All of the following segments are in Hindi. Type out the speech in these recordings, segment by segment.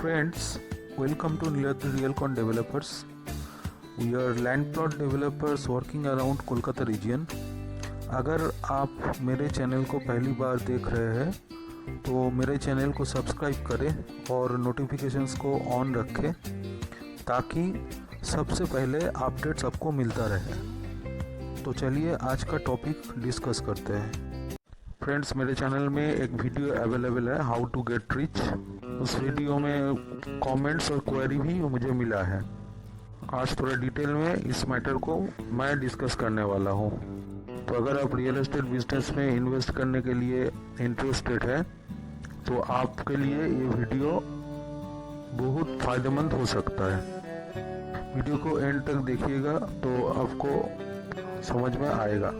Friends, welcome to Nilati Realcon Developers. We are land plot developers working around Kolkata region. अगर आप मेरे चैनल को पहली बार देख रहे हैं तो मेरे चैनल को सब्सक्राइब करें और नोटिफिकेशंस को ऑन रखें ताकि सबसे पहले अपडेट सबको मिलता रहे। तो चलिए आज का टॉपिक डिस्कस करते हैं। फ्रेंड्स, मेरे चैनल में एक वीडियो अवेलेबल है, हाउ टू गेट रिच। उस वीडियो में कमेंट्स और क्वेरी भी मुझे मिला है। आज थोड़ा डिटेल में इस मैटर को मैं डिस्कस करने वाला हूँ। तो अगर आप रियल एस्टेट बिजनेस में इन्वेस्ट करने के लिए इंटरेस्टेड है तो आपके लिए ये वीडियो बहुत फ़ायदेमंद हो सकता है। वीडियो को एंड तक देखिएगा तो आपको समझ में आएगा।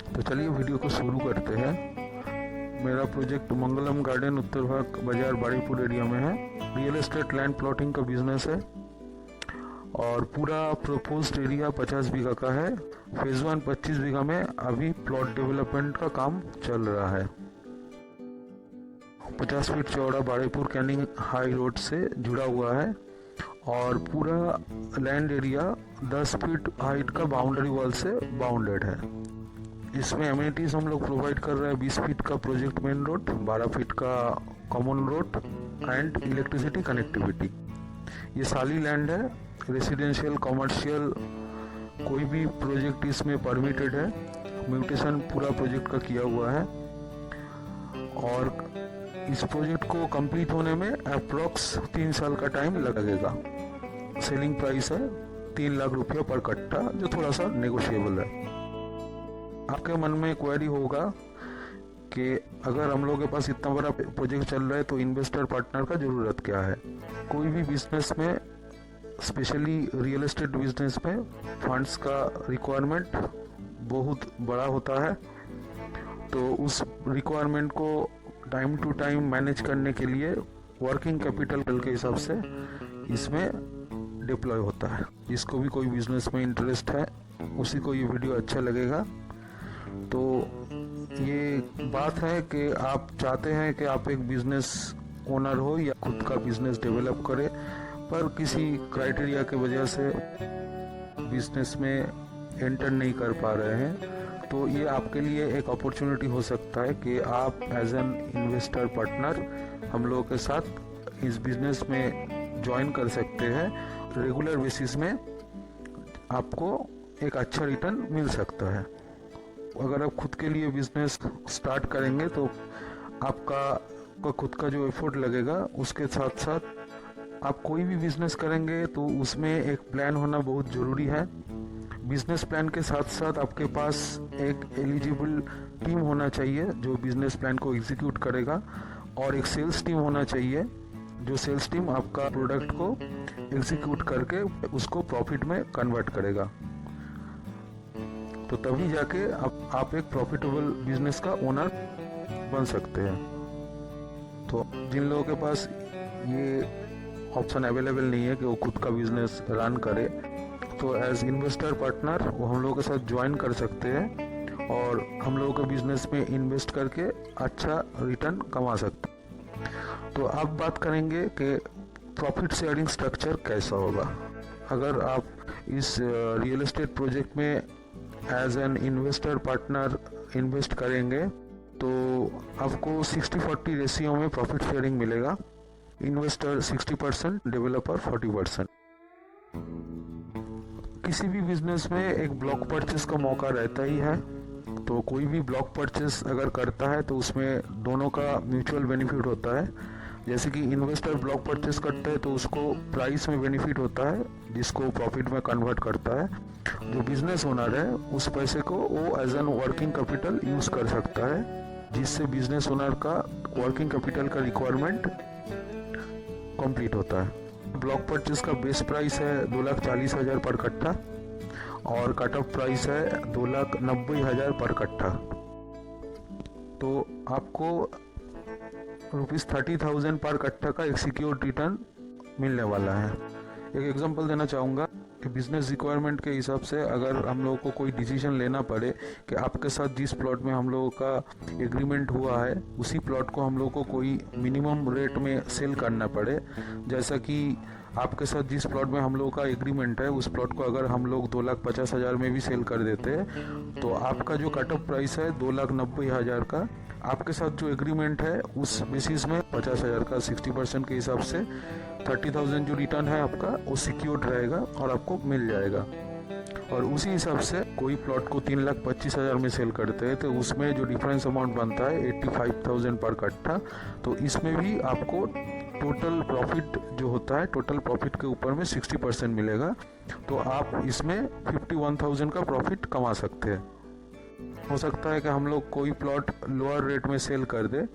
तो चलिए वीडियो को शुरू करते हैं। मेरा प्रोजेक्ट मंगलम गार्डन उत्तर भाग बाजार बाड़ीपुर एरिया में है। रियल एस्टेट लैंड प्लॉटिंग का बिजनेस है और पूरा प्रपोज्ड एरिया 50 बीघा का है। फेज 1 25 बीघा में अभी प्लॉट डेवलपमेंट का काम चल रहा है। 50 फीट चौड़ा बाड़ीपुर कैनिंग हाई रोड से जुड़ा हुआ है और पूरा लैंड एरिया 10 फीट हाइट का बाउंड्री वॉल से बाउंडेड है। इसमें एमिनिटीज हम लोग प्रोवाइड कर रहे हैं 20 फीट का प्रोजेक्ट मेन रोड, 12 फीट का common road and electricity connectivity. ये साली लैंड है, रेसिडेंशियल कमर्शियल कोई भी प्रोजेक्ट इसमें परमिटेड है। म्यूटेशन पूरा प्रोजेक्ट का किया हुआ है और इस प्रोजेक्ट को कंप्लीट होने में अप्रोक्स 3 साल का टाइम लगेगा। सेलिंग प्राइस है 3 लाख रुपया पर कट्टा, जो थोड़ा सा नेगोशिएबल है। आपके मन में क्वेरी होगा कि अगर हम लोगों के पास इतना बड़ा प्रोजेक्ट चल रहा है तो इन्वेस्टर पार्टनर का ज़रूरत क्या है। कोई भी बिजनेस में, स्पेशली रियल एस्टेट बिजनेस में, फंड्स का रिक्वायरमेंट बहुत बड़ा होता है। तो उस रिक्वायरमेंट को टाइम टू टाइम मैनेज करने के लिए वर्किंग कैपिटल के हिसाब से इसमें डिप्लॉय होता है। जिसको भी कोई बिजनेस में इंटरेस्ट है उसी को ये वीडियो अच्छा लगेगा। तो ये बात है कि आप चाहते हैं कि आप एक बिजनेस ओनर हो या खुद का बिजनेस डेवलप करें, पर किसी क्राइटेरिया के वजह से बिजनेस में एंटर नहीं कर पा रहे हैं, तो ये आपके लिए एक अपॉर्चुनिटी हो सकता है कि आप एज एन इन्वेस्टर पार्टनर हम लोगों के साथ इस बिजनेस में ज्वाइन कर सकते हैं। रेगुलर बेसिस में आपको एक अच्छा रिटर्न मिल सकता है। अगर आप खुद के लिए बिजनेस स्टार्ट करेंगे तो आपका खुद का जो एफर्ट लगेगा, उसके साथ साथ आप कोई भी बिजनेस करेंगे तो उसमें एक प्लान होना बहुत ज़रूरी है। बिजनेस प्लान के साथ साथ आपके पास एक एलिजिबल टीम होना चाहिए जो बिजनेस प्लान को एग्जीक्यूट करेगा, और एक सेल्स टीम होना चाहिए जो सेल्स टीम आपका प्रोडक्ट को एग्जीक्यूट करके उसको प्रॉफिट में कन्वर्ट करेगा। तो तभी जाके आप एक प्रॉफिटेबल बिजनेस का ओनर बन सकते हैं। तो जिन लोगों के पास ये ऑप्शन अवेलेबल नहीं है कि वो खुद का बिजनेस रन करे, तो एज इन्वेस्टर पार्टनर वो हम लोगों के साथ ज्वाइन कर सकते हैं और हम लोगों के बिजनेस में इन्वेस्ट करके अच्छा रिटर्न कमा सकते हैं। तो अब बात करेंगे कि प्रॉफिट शेयरिंग स्ट्रक्चर कैसा होगा। अगर आप इस रियल एस्टेट प्रोजेक्ट में as an investor partner invest करेंगे तो आपको 60-40 रेशियो में प्रॉफिट शेयरिंग मिलेगा। Investor 60%, developer 40%। किसी भी बिजनेस में एक ब्लॉक परचेस का मौका रहता ही है। तो कोई भी ब्लॉक परचेस अगर करता है तो उसमें दोनों का म्यूचुअल बेनिफिट होता है। जैसे कि इन्वेस्टर ब्लॉक परचेस करता है तो उसको प्राइस में बेनिफिट होता है जिसको प्रॉफिट में कन्वर्ट करता है। जो बिजनेस ओनर है उस पैसे को वो as an working capital use कर सकता है, जिससे बिजनेस ओनर का वर्किंग कैपिटल का रिक्वायरमेंट कंप्लीट होता है। ब्लॉक परचेस का बेस प्राइस है 2,40,000 पर कट्ठा और कट ऑफ प्राइस है 2,90,000 पर कट्ठा। तो आपको ₹30,000 पर कट्ठा का एक सिक्योर्ड रिटर्न मिलने वाला है। एक एग्जांपल देना चाहूँगा बिजनेस रिक्वायरमेंट के हिसाब से अगर हम लोगों को कोई डिसीजन लेना पड़े कि आपके साथ जिस प्लॉट में हम लोगों का एग्रीमेंट हुआ है उसी प्लॉट को हम लोगों को कोई मिनिमम रेट में सेल करना पड़े, जैसा कि आपके साथ जिस प्लॉट में हम लोगों का एग्रीमेंट है उस प्लॉट को अगर हम लोग 2,50,000 में भी सेल कर देते हैं तो आपका जो कट ऑफ प्राइस है 2,90,000 का, आपके साथ जो एग्रीमेंट है उस बेसिस में 50,000 का 60% के हिसाब से 30,000 जो रिटर्न है आपका वो सिक्योर्ड रहेगा और आपको मिल जाएगा। और उसी हिसाब से कोई प्लॉट को 3,25,000 में सेल करते हैं तो उसमें जो डिफरेंस अमाउंट बनता है 85,000 पर कट्ठा, तो इसमें भी आपको टोटल प्रॉफिट जो होता है टोटल प्रॉफिट के ऊपर में 60% मिलेगा, तो आप इसमें 51,000 का प्रॉफिट कमा सकते हैं। हो सकता है कि हम लोग कोई प्लॉट लोअर रेट में सेल कर दे,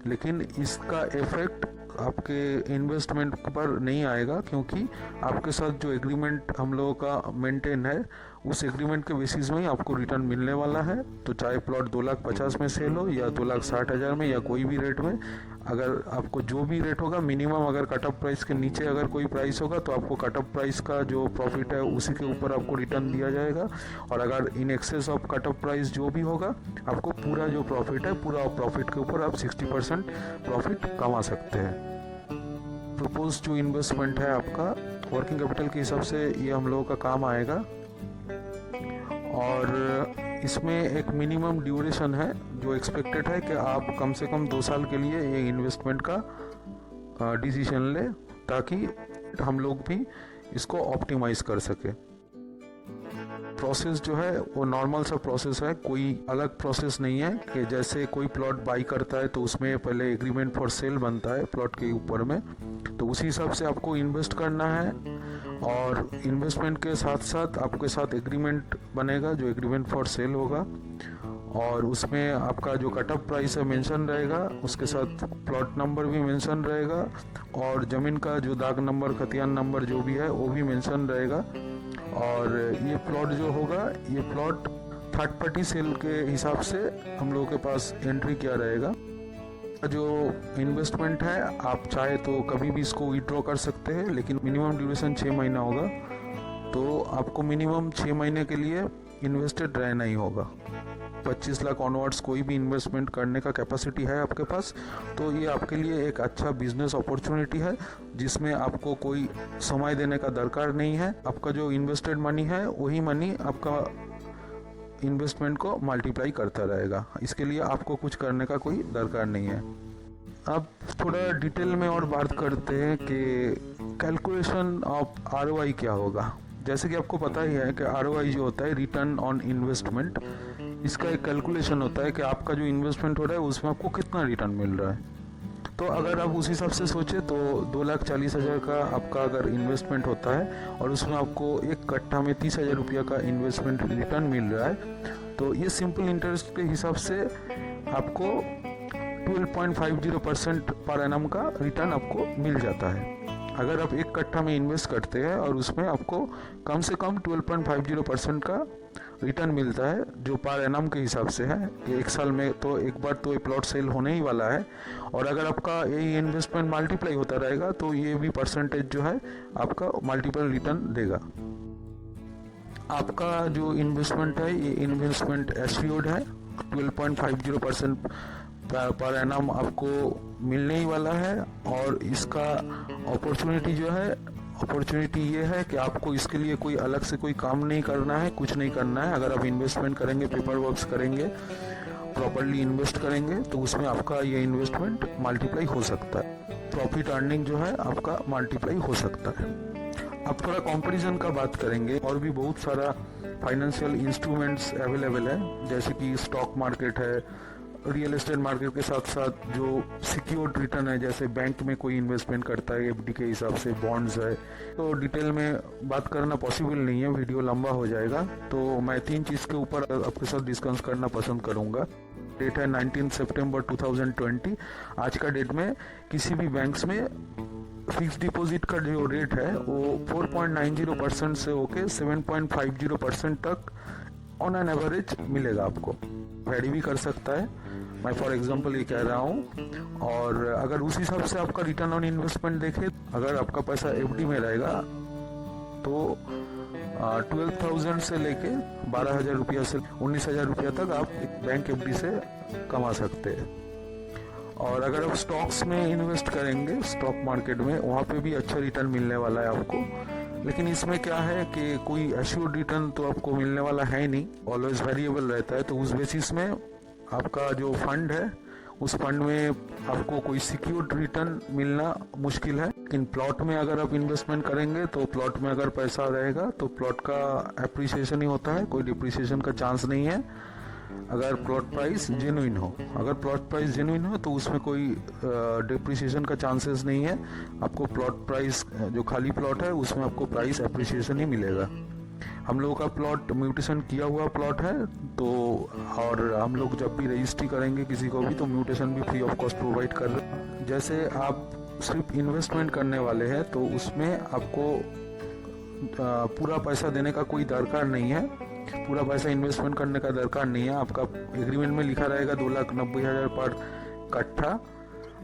लेकिन इसका इफेक्ट आपके इन्वेस्टमेंट पर नहीं आएगा, क्योंकि आपके साथ जो एग्रीमेंट हम लोगों का मेंटेन है उस एग्रीमेंट के बेसिस में ही आपको रिटर्न मिलने वाला है। तो चाहे प्लॉट 2,50,000 में सेल हो या 2,60,000 में या कोई भी रेट में, अगर आपको जो भी रेट होगा मिनिमम, अगर कट ऑफ प्राइस के नीचे अगर कोई प्राइस होगा तो आपको कट ऑफ प्राइस का जो प्रॉफिट है उसी के ऊपर आपको रिटर्न दिया जाएगा, और अगर in excess of cut off price जो भी होगा आपको पूरा जो प्रॉफिट है पूरा प्रॉफिट के ऊपर आप 60% प्रॉफिट कमा सकते हैं। प्रपोज जो इन्वेस्टमेंट है आपका वर्किंग कैपिटल के हिसाब से ये हम लोगों का काम आएगा, और इसमें एक मिनिमम ड्यूरेशन है जो एक्सपेक्टेड है कि आप कम से कम 2 साल के लिए ये इन्वेस्टमेंट का डिसीजन लें, ताकि हम लोग भी इसको ऑप्टिमाइज कर सके। प्रोसेस जो है वो नॉर्मल सा प्रोसेस है, कोई अलग प्रोसेस नहीं है कि जैसे कोई प्लॉट बाई करता है तो उसमें पहले एग्रीमेंट फॉर सेल बनता है प्लॉट के ऊपर में, तो उसी हिसाब से आपको इन्वेस्ट करना है, और इन्वेस्टमेंट के साथ साथ आपके साथ एग्रीमेंट बनेगा जो एग्रीमेंट फॉर सेल होगा, और उसमें आपका जो कट ऑफ प्राइस है मेंशन रहेगा, उसके साथ प्लॉट नंबर भी मेंशन रहेगा, और ज़मीन का जो दाग नंबर खतियान नंबर जो भी है वो भी मेंशन रहेगा। और ये प्लॉट जो होगा ये प्लॉट थर्ड पार्टी सेल के हिसाब से हम लोगों के पास एंट्री किया रहेगा। जो इन्वेस्टमेंट है आप चाहे तो कभी भी इसको विड्रॉ कर सकते हैं, लेकिन मिनिमम ड्यूरेशन 6 महीना होगा, तो आपको मिनिमम 6 महीने के लिए इन्वेस्टेड रहना ही होगा। 25 लाख ऑनवर्ड्स कोई भी इन्वेस्टमेंट करने का कैपेसिटी है आपके पास, तो ये आपके लिए एक अच्छा बिजनेस अपॉर्चुनिटी है जिसमें आपको कोई समय देने का दरकार नहीं है। आपका जो इन्वेस्टेड मनी है वही मनी आपका इन्वेस्टमेंट को मल्टीप्लाई करता रहेगा, इसके लिए आपको कुछ करने का कोई दरकार नहीं है। अब थोड़ा डिटेल में और बात करते हैं कि कैलकुलेशन ऑफ ROI क्या होगा। जैसे कि आपको पता ही है कि ROI जो होता है रिटर्न ऑन इन्वेस्टमेंट, इसका एक कैलकुलेशन होता है कि आपका जो इन्वेस्टमेंट हो रहा है उसमें आपको कितना रिटर्न मिल रहा है। तो अगर आप उस हिसाब से सोचे तो 2,40,000 का आपका अगर इन्वेस्टमेंट होता है और उसमें आपको एक कट्ठा में 30,000 रुपया का इन्वेस्टमेंट रिटर्न मिल रहा है, तो ये सिंपल इंटरेस्ट के हिसाब से आपको 12.50% पर एनम का रिटर्न आपको मिल जाता है। अगर आप एक कट्ठा में इन्वेस्ट करते हैं और उसमें आपको कम से कम 12.50% का रिटर्न मिलता है, जो पर एनम के हिसाब से है कि एक साल में तो एक बार तो ये प्लॉट सेल होने ही वाला है, और अगर आपका यही इन्वेस्टमेंट मल्टीप्लाई होता रहेगा तो ये भी परसेंटेज जो है आपका मल्टीपल रिटर्न देगा। आपका जो इन्वेस्टमेंट है ये इन्वेस्टमेंट एश्योर्ड है, 12.50% पर एनम आपको मिलने ही वाला है। और इसका अपॉर्चुनिटी जो है, अपॉर्चुनिटी ये है कि आपको इसके लिए कोई अलग से कोई काम नहीं करना है, कुछ नहीं करना है। अगर आप इन्वेस्टमेंट करेंगे, पेपर वर्क्स करेंगे, प्रॉपर्ली इन्वेस्ट करेंगे तो उसमें आपका ये इन्वेस्टमेंट मल्टीप्लाई हो सकता है, प्रॉफिट अर्निंग जो है आपका मल्टीप्लाई हो सकता है। अब थोड़ा कंपैरिजन का बात करेंगे, और भी बहुत सारा फाइनेंशियल इंस्ट्रूमेंट्स अवेलेबल है, जैसे कि स्टॉक मार्केट है, रियल एस्टेट मार्केट के साथ साथ जो सिक्योर्ड रिटर्न है, जैसे बैंक में कोई इन्वेस्टमेंट करता है FD के हिसाब से, बॉन्ड्स है। तो डिटेल में बात करना पॉसिबल नहीं है, वीडियो लंबा हो जाएगा, तो मैं 3 चीज़ के ऊपर आपके साथ डिस्कस करना पसंद करूंगा। डेट है 19 सितंबर 2020। आज का डेट में किसी भी बैंक्स में फिक्स डिपॉजिट का जो रेट है वो 4.90% से होके 7.50% तक ऑन एन एवरेज मिलेगा। आपको वेरी भी कर सकता है, मैं फॉर एग्जांपल ये कह रहा हूँ। और अगर उस हिसाब से आपका रिटर्न ऑन इन्वेस्टमेंट देखें, अगर आपका पैसा FD में रहेगा तो 12,000 से लेके 12,000 रुपया से 19,000 रुपया तक आप एक बैंक एफडी से कमा सकते हैं। और अगर आप स्टॉक्स में इन्वेस्ट करेंगे, स्टॉक मार्केट में, वहाँ पे भी अच्छा रिटर्न मिलने वाला है आपको। लेकिन इसमें क्या है कि कोई एश्योर्ड रिटर्न तो आपको मिलने वाला है नहीं, ऑलवेज वेरिएबल रहता है। तो उस बेसिस में आपका जो फंड है, उस फंड में आपको कोई सिक्योर्ड रिटर्न मिलना मुश्किल है। लेकिन प्लॉट में अगर आप इन्वेस्टमेंट करेंगे तो प्लॉट में अगर पैसा रहेगा तो प्लॉट का एप्रिसिएशन ही होता है, कोई डिप्रिसिएशन का चांस नहीं है अगर प्लॉट प्राइस जेन्युइन हो। अगर प्लॉट प्राइस जेन्युइन हो तो उसमें कोई डिप्रिसिएशन का चांसेस नहीं है। आपको प्लॉट प्राइस, जो खाली प्लॉट है उसमें आपको प्राइस एप्रिसिएशन ही मिलेगा। हम लोगों का प्लॉट म्यूटेशन किया हुआ प्लॉट है, तो और हम लोग जब भी रजिस्ट्री करेंगे किसी को भी तो म्यूटेशन भी फ्री ऑफ कॉस्ट प्रोवाइड कर रहे हैं। जैसे आप सिर्फ इन्वेस्टमेंट करने वाले हैं तो उसमें आपको पूरा पैसा देने का कोई दरकार नहीं है, पूरा पैसा इन्वेस्टमेंट करने का दरकार नहीं है। आपका एग्रीमेंट में लिखा रहेगा 2,90,000 पर कट्ठा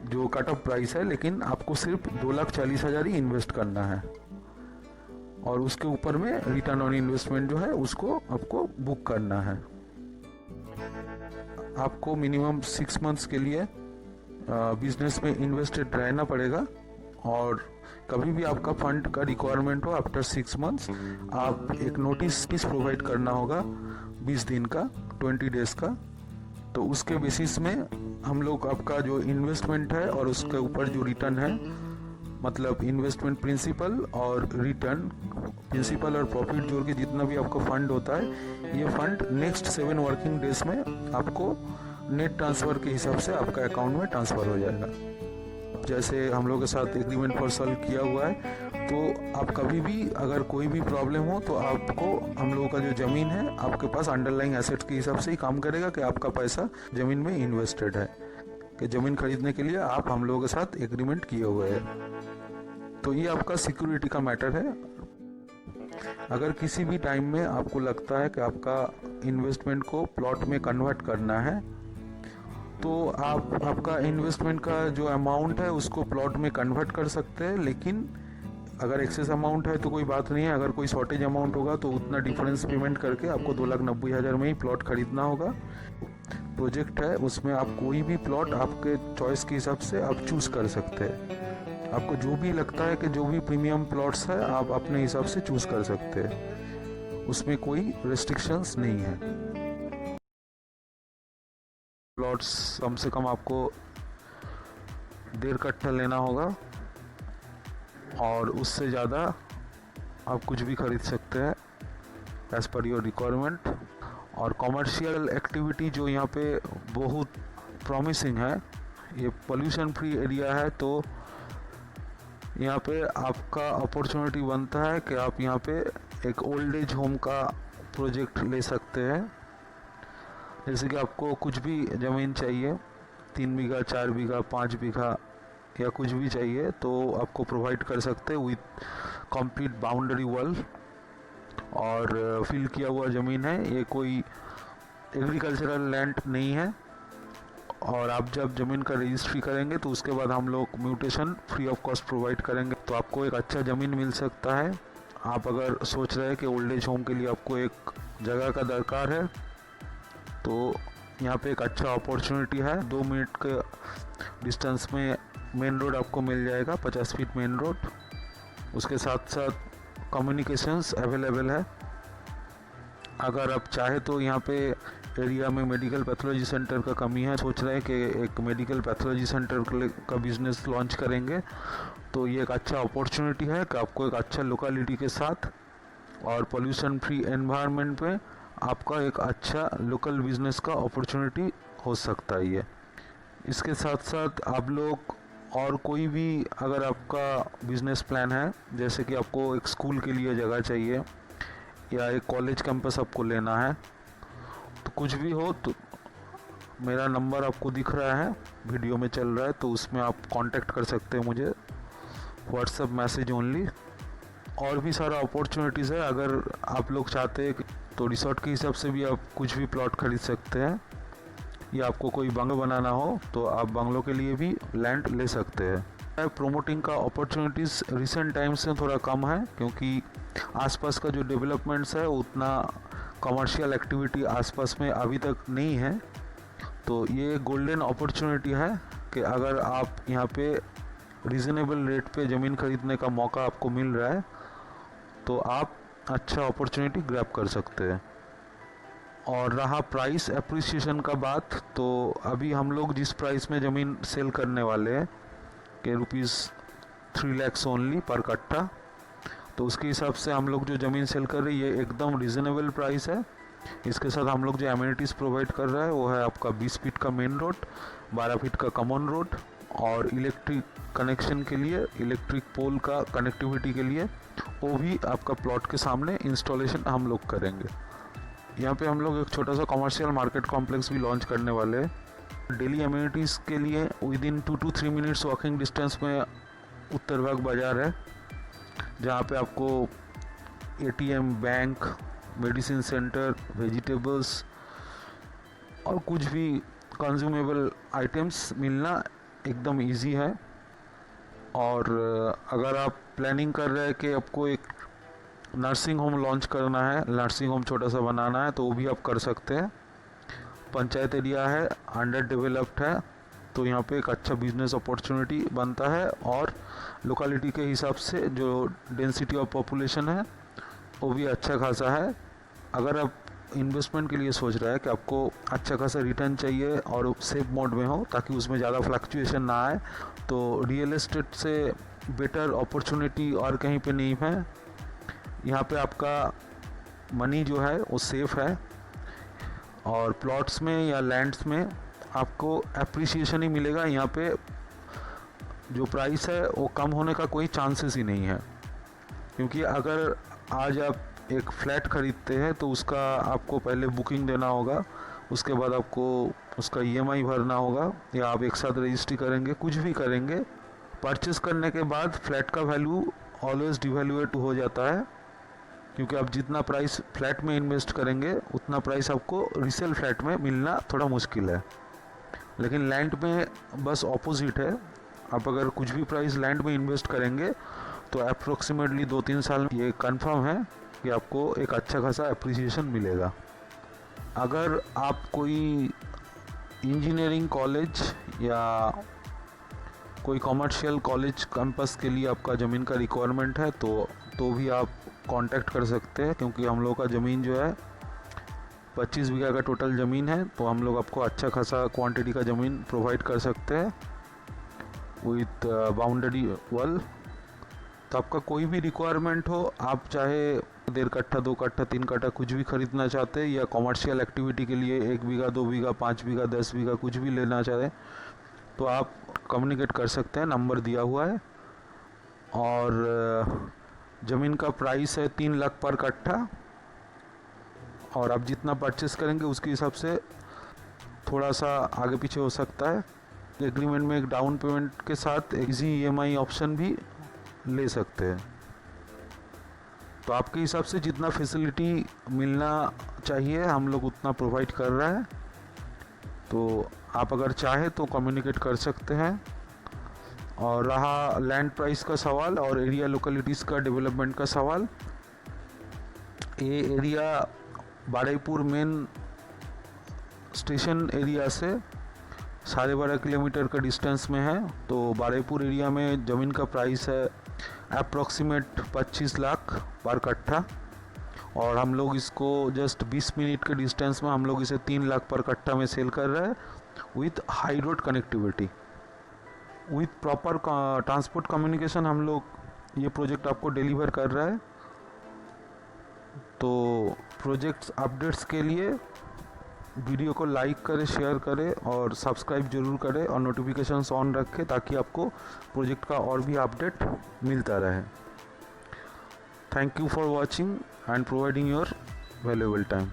जो कट ऑफ प्राइस है, लेकिन आपको सिर्फ 2,40,000 ही इन्वेस्ट करना है और उसके ऊपर में रिटर्न ऑन इन्वेस्टमेंट जो है उसको आपको बुक करना है। आपको मिनिमम 6 मंथ्स के लिए बिजनेस में इन्वेस्टेड रहना पड़ेगा और कभी भी आपका फंड का रिक्वायरमेंट हो आफ्टर 6 मंथ्स आप एक नोटिस प्रोवाइड करना होगा 20 दिन का, 20 डेज का। तो उसके बेसिस में हम लोग आपका जो इन्वेस्टमेंट है और उसके ऊपर जो रिटर्न है, मतलब इन्वेस्टमेंट प्रिंसिपल और रिटर्न, प्रिंसिपल और प्रॉफिट जोड़ के जितना भी आपका फंड होता है, ये फंड नेक्स्ट 7 वर्किंग डेज में आपको नेट ट्रांसफ़र के हिसाब से आपका अकाउंट में ट्रांसफ़र हो जाएगा। जैसे हम लोग के साथ एग्रीमेंट फॉर सेल किया हुआ है, तो आप कभी भी अगर कोई भी प्रॉब्लम हो तो आपको हम लोगों का जो ज़मीन है आपके पास अंडरलाइंग एसेट्स के हिसाब से ही काम करेगा कि आपका पैसा ज़मीन में इन्वेस्टेड है, कि ज़मीन खरीदने के लिए आप हम लोगों के साथ एग्रीमेंट किए हुए हैं। तो ये आपका सिक्योरिटी का मैटर है। अगर किसी भी टाइम में आपको लगता है कि आपका इन्वेस्टमेंट को प्लॉट में कन्वर्ट करना है तो आप आपका इन्वेस्टमेंट का जो अमाउंट है उसको प्लॉट में कन्वर्ट कर सकते हैं। लेकिन अगर एक्सेस अमाउंट है तो कोई बात नहीं है, अगर कोई शॉर्टेज अमाउंट होगा तो उतना डिफरेंस पेमेंट करके आपको 2,90,000 में ही प्लॉट खरीदना होगा। प्रोजेक्ट है, उसमें आप कोई भी प्लॉट आपके चॉइस के हिसाब से आप चूज कर सकते हैं। आपको जो भी लगता है कि जो भी प्रीमियम प्लॉट्स है आप अपने हिसाब से चूज कर सकते हैं, उसमें कोई रेस्ट्रिक्शंस नहीं है। प्लॉट्स कम से कम आपको 1.5 कट्ठा लेना होगा और उससे ज़्यादा आप कुछ भी खरीद सकते हैं एज़ पर योर रिक्वायरमेंट। और कॉमर्शियल एक्टिविटी जो यहाँ पे बहुत प्रॉमिसिंग है, ये पोल्यूशन फ्री एरिया है, तो यहाँ पे आपका अपॉर्चुनिटी बनता है कि आप यहाँ पे एक ओल्ड एज होम का प्रोजेक्ट ले सकते हैं। जैसे कि आपको कुछ भी ज़मीन चाहिए, 3 बीघा, 4 बीघा, 5 बीघा या कुछ भी चाहिए तो आपको प्रोवाइड कर सकते हैं विथ कंप्लीट बाउंड्री वॉल और फिल किया हुआ ज़मीन है। ये कोई एग्रीकल्चरल लैंड नहीं है। और आप जब ज़मीन का रजिस्ट्री करेंगे तो उसके बाद हम लोग mutation free of cost provide करेंगे, तो आपको एक अच्छा ज़मीन मिल सकता है। आप अगर सोच रहे हैं कि ओल्ड एज होम के लिए आपको एक जगह का दरकार है तो यहाँ पे एक अच्छा अपॉर्चुनिटी है। 2 मिनट के डिस्टेंस में मेन रोड आपको मिल जाएगा, 50 फीट मेन रोड। उसके साथ साथ कम्युनिकेशंस अवेलेबल है। अगर आप चाहे तो यहाँ पे एरिया में मेडिकल पैथोलॉजी सेंटर का कमी है, सोच रहे हैं कि एक मेडिकल पैथोलॉजी सेंटर का बिजनेस लॉन्च करेंगे, तो ये एक अच्छा अपॉर्चुनिटी है कि आपको एक अच्छा लोकेलिटी के साथ और पोल्यूशन फ्री एनवायरनमेंट में आपका एक अच्छा लोकल बिजनेस का अपॉर्चुनिटी हो सकता है ये। इसके साथ साथ आप लोग और कोई भी अगर आपका बिजनेस प्लान है, जैसे कि आपको एक स्कूल के लिए जगह चाहिए या एक कॉलेज कैंपस आपको लेना है, तो कुछ भी हो तो मेरा नंबर आपको दिख रहा है, वीडियो में चल रहा है, तो उसमें आप कांटेक्ट कर सकते हैं मुझे, व्हाट्सएप मैसेज ओनली। और भी सारा अपॉर्चुनिटीज़ है। अगर आप लोग चाहते हैं तो रिसोर्ट के हिसाब से भी आप कुछ भी प्लॉट खरीद सकते हैं, या आपको कोई बंगलो बनाना हो तो आप बंगलों के लिए भी लैंड ले सकते हैं। प्रोमोटिंग का अपॉर्चुनिटीज़ रिसेंट टाइम्स में थोड़ा कम है, क्योंकि आसपास का जो डेवलपमेंट्स है उतना कमर्शियल एक्टिविटी आसपास में अभी तक नहीं है। तो ये गोल्डन अपॉर्चुनिटी है कि अगर आप यहाँ पे रीज़नेबल रेट पे ज़मीन खरीदने का मौका आपको मिल रहा है तो आप अच्छा अपॉर्चुनिटी ग्रैब कर सकते हैं। और रहा प्राइस एप्रिसिएशन का बात, तो अभी हम लोग जिस प्राइस में ज़मीन सेल करने वाले हैं कि ₹3 lakhs ओनली पर कट्ठा, तो उसके हिसाब से हम लोग जो ज़मीन सेल कर रहे हैं ये एकदम रीज़नेबल प्राइस है। इसके साथ हम लोग जो एमिनिटीज़ प्रोवाइड कर रहा है वो है आपका 20 फीट का मेन रोड, 12 फीट का कॉमन रोड, और इलेक्ट्रिक कनेक्शन के लिए, इलेक्ट्रिक पोल का कनेक्टिविटी के लिए वो भी आपका प्लॉट के सामने इंस्टॉलेशन हम लोग करेंगे। यहाँ पे हम लोग एक छोटा सा कमर्शियल मार्केट कॉम्प्लेक्स भी लॉन्च करने वाले हैं। डेली एमिनिटीज़ के लिए with in 2 to 3 minutes walking distance में उत्तर बाग बाज़ार है, जहाँ पे आपको ATM, bank, medicine centre, vegetables और कुछ भी कंज्यूमेबल आइटम्स मिलना एकदम इजी है। और अगर आप प्लानिंग कर रहे हैं कि आपको एक नर्सिंग होम लॉन्च करना है, नर्सिंग होम छोटा सा बनाना है, तो वो भी आप कर सकते हैं। पंचायत एरिया है, अंडर डेवलप्ड है, तो यहाँ पे एक अच्छा बिजनेस अपॉर्चुनिटी बनता है। और लोकेलिटी के हिसाब से जो डेंसिटी ऑफ पॉपुलेशन है वो भी अच्छा खासा है। अगर आप इन्वेस्टमेंट के लिए सोच रहे हैं कि आपको अच्छा खासा रिटर्न चाहिए और सेफ मोड में हो ताकि उसमें ज़्यादा फ्लक्चुएशन ना आए, तो रियल एस्टेट से बेटर अपॉर्चुनिटी और कहीं पे नहीं है। यहाँ पे आपका मनी जो है वो सेफ है, और प्लॉट्स में या लैंड्स में आपको एप्रिसिएशन ही मिलेगा। यहाँ पे जो प्राइस है वो कम होने का कोई चांसेस ही नहीं है, क्योंकि अगर आज आप एक फ्लैट खरीदते हैं तो उसका आपको पहले बुकिंग देना होगा, उसके बाद आपको उसका EMI भरना होगा, या आप एक साथ रजिस्ट्री करेंगे, कुछ भी करेंगे, परचेस करने के बाद फ्लैट का वैल्यू ऑलवेज डिवैल्यूएट हो जाता है, क्योंकि आप जितना प्राइस फ्लैट में इन्वेस्ट करेंगे उतना प्राइस आपको रीसेल फ्लैट में मिलना थोड़ा मुश्किल है। लेकिन लैंड में बस ऑपोजिट है, आप अगर कुछ भी प्राइस लैंड में इन्वेस्ट करेंगे तो अप्रोक्सीमेटली 2-3 साल में ये कंफर्म है कि आपको एक अच्छा खासा एप्रिसिएशन मिलेगा। अगर आप कोई इंजीनियरिंग कॉलेज या कोई कमर्शियल कॉलेज कैंपस के लिए आपका ज़मीन का रिक्वायरमेंट है तो भी आप कांटेक्ट कर सकते हैं, क्योंकि हम लोग का ज़मीन जो है 25 बीघा का टोटल ज़मीन है, तो हम लोग आपको अच्छा खासा क्वांटिटी का ज़मीन प्रोवाइड कर सकते हैं विथ बाउंड्री वॉल। तो आपका कोई भी रिक्वायरमेंट हो, आप चाहे 1.5 कट्ठा, 2 कट्ठा, 3 कट्ठा कुछ भी खरीदना चाहते हैं, या कमर्शियल एक्टिविटी के लिए 1 बीघा, 2 बीघा, 5 बीघा, 10 बीघा कुछ भी लेना चाहें, तो आप कम्युनिकेट कर सकते हैं, नंबर दिया हुआ है। और ज़मीन का प्राइस है 3 लाख पर कट्ठा, और आप जितना परचेस करेंगे उसके हिसाब से थोड़ा सा आगे पीछे हो सकता है। एग्रीमेंट में एक डाउन पेमेंट के साथ इजी EMI ऑप्शन भी ले सकते हैं। तो आपके हिसाब से जितना फैसिलिटी मिलना चाहिए हम लोग उतना प्रोवाइड कर रहा है, तो आप अगर चाहे तो कम्युनिकेट कर सकते हैं। और रहा लैंड प्राइस का सवाल और एरिया लोकेलिटीज़ का डेवलपमेंट का सवाल, ये area Baruipur main station area से 12.5 किलोमीटर का डिस्टेंस में है। तो बारुईपुर एरिया में ज़मीन का प्राइस है अप्रॉक्सीमेट 25 लाख पर कट्ठा, और हम लोग इसको जस्ट 20 मिनट के डिस्टेंस में हम लोग इसे 3 लाख पर कट्ठा में सेल कर रहे हैं with high road connectivity, with proper transport communication हम लोग ये प्रोजेक्ट आपको डिलीवर कर रहा है। तो प्रोजेक्ट्स अपडेट्स के लिए वीडियो को लाइक करें, शेयर करें और सब्सक्राइब जरूर करें, और नोटिफिकेशंस ऑन रखें ताकि आपको प्रोजेक्ट का और भी अपडेट मिलता रहे। Thank you for watching and providing your valuable time.